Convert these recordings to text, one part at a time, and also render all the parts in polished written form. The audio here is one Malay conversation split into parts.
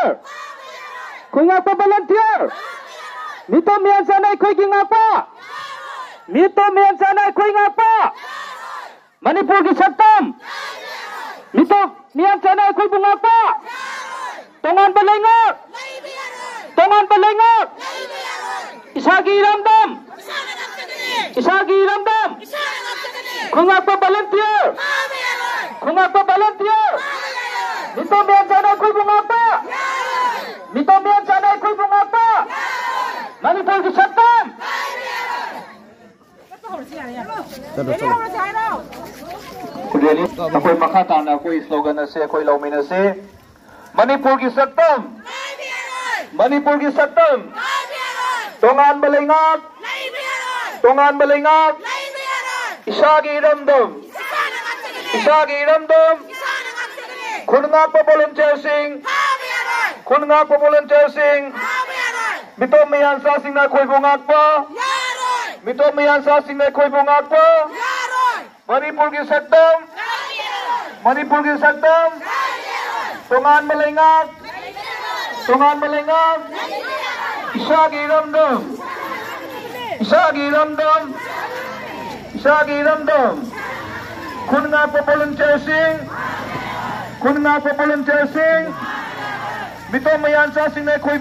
volunteer khoi ngak pa volunteer mi to mian sa nai khoi ki ngak pa mi to mian sa nai khoi ngak pa Manipur ki saktam mi to mian sa nai khoi bu ngak pa tongan balengak Isagi Ramdam khoi ngak pa volunteer Mito mian sa nai khoi bu ngak pa Mito mian sa nai khoi bu ngak pa Manipur ki saktam Kemudian ini takoi makatan akoi slogan na se akoi laumi na se Manipur ki saktam Manipur ki saktam Tongan balingak Isagi Ramdam Khun ngak pa volunteer sing Mito mian sa sing na khoi bu ngak pa Mito mian sa sing na khoi bu ngak pa Manipur ki saktam Tongan balingak Isagi Ramdam Khun ngak pa volunteer sing Mito mian sa sing na khoi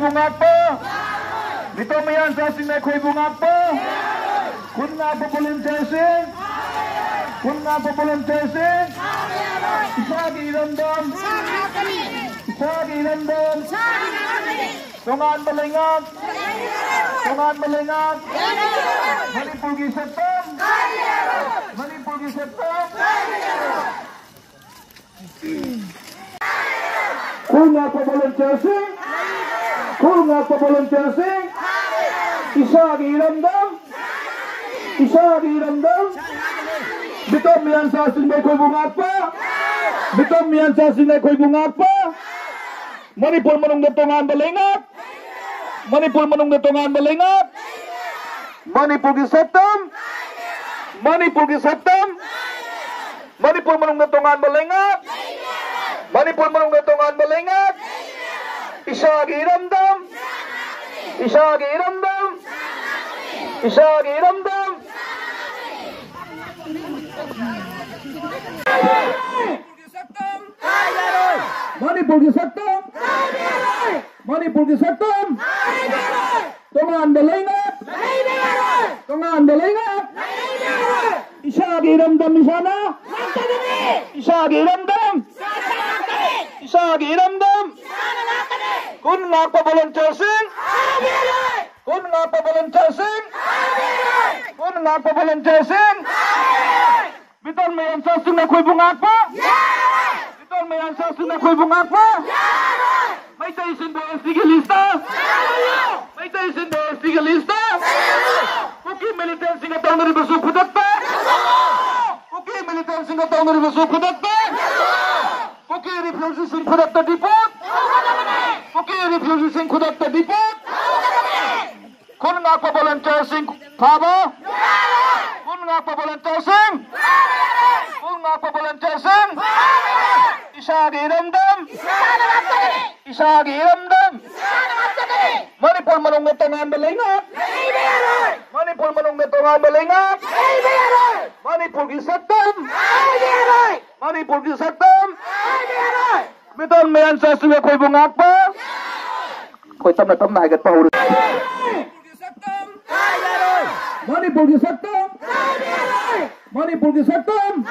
bu ngak pa Khun ngak pa volunteer sing Isagi Ramdam Tongan balingak Manipur ki saktam Khun ngak pa volunteer sing Isagi Ramdam Mito mian sa sing na khoi bu ngak pa Manipur manung na tongan balingak Manipur ki saktam Manipur manung na tongan balingak Isagi Ramdam Manipur ki saktam Tongan balingak Isagi Ramdam di sana Isagi Ramdam Khun ngak pa volunteer sing Biton mian sa sing na khoi bu ngak pa May tayo sin lista Puki militar singa taong na ribaso kudat pa Puki refugee sing kudat ta dipot Khun ngak pa volunteer sing Phaba Khun ngak pa volunteer sing Isagi Ramdam Manipur manung na tongan balingak Manipur ki saktam Biton mian sa sing na khoi bu ngak pa khoi tam na hagat pa hu Manipur ki saktam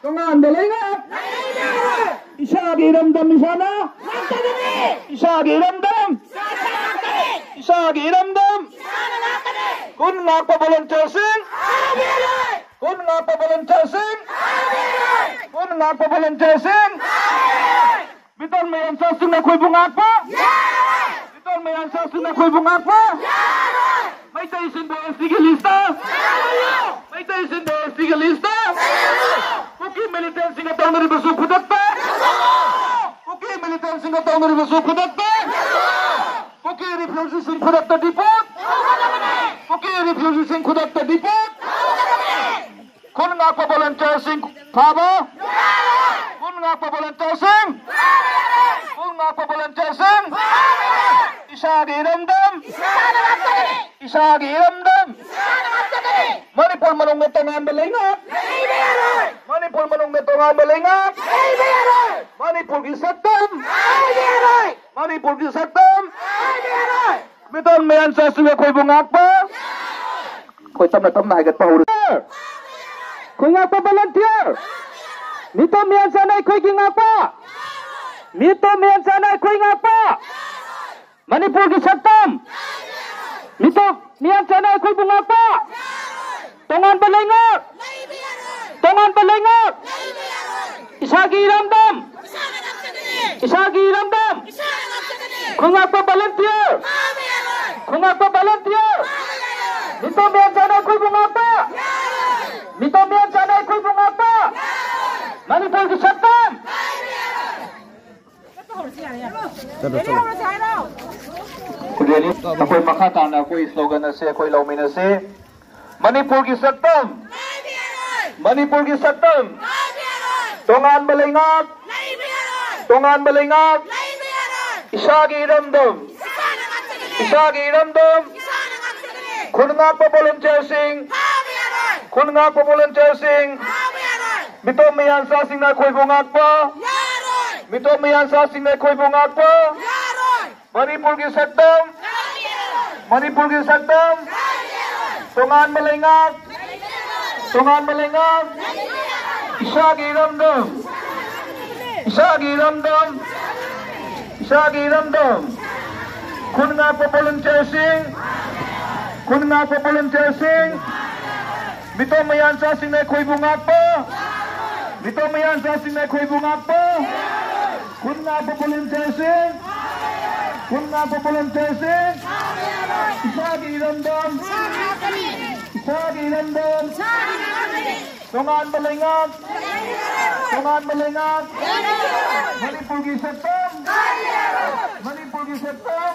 Tongan balingak Isagi Ramdam di sana Isagi Ramdam Khun ngak pa volunteer sing Biton mian sa sing na khoi bu ngak pa May tayo sin lista Puki militar singa taong na ribaso kudat pa Puki refugee sing kudat ta dipot Khun ngak pa volunteer sing Phaba Khun ngak nga pa volunteer sing? Kung nga pa volunteer sing? Isagi iramdam? Isagi iramdam? Manipur manong metongan balingak? Manipur manong metongan balingak? Manipur gisatam? Manipur gisatam? Beton mayan sa suwe koy bungak pa? Koy tam na hagat pa huru. Koy nga pa volunteer? Mito miyan sanay koy gingak pa? Mito miyan sanay koy nga pa? Manipur gisatam? Mito miyan sanay koy bungak pa? Tongan balingak? Tongan balingak? Isagi iramdam? Isagi iramdam? Kung nga pa volunteer? Kung nga pa volunteer? Mito miyan sanay koy bungak pa? Mito miyan sanay koy bungak pa? Manipur gisatam? Kudeli, ako'y makata na ako'y slogan na si, ako'y laumin na si Manipur gisatam? Manipur gisatam? Tongan balingak? Tongan balingak? Isagi iramdam? Isagi iramdam? Kung nga pa volunteer sing? Kung nga pa volunteer sing? Mito mayan sa sing na ako'y bungak pa? Mito mayan sa sing na ako'y bungak pa? Manipur gisatam? Manipur gisatam? Tongan balingak? Tongan balingak? Isagi iramdam? Isagi iramdam? Isagi iramdam? Kung nga pa volunteer sing? Kung nga pa volunteer sing? Mito mayan sa sing na ako'y bungak pa? Mito mayan sa sing na ako'y bungak pa? Kung nga pa volunteer sing? Kung nga pa volunteer sing? Isagi iramdam? Isagi iramdam? Tongan balingak? Tongan balingak? Manipur gisatam? Manipur gisatam?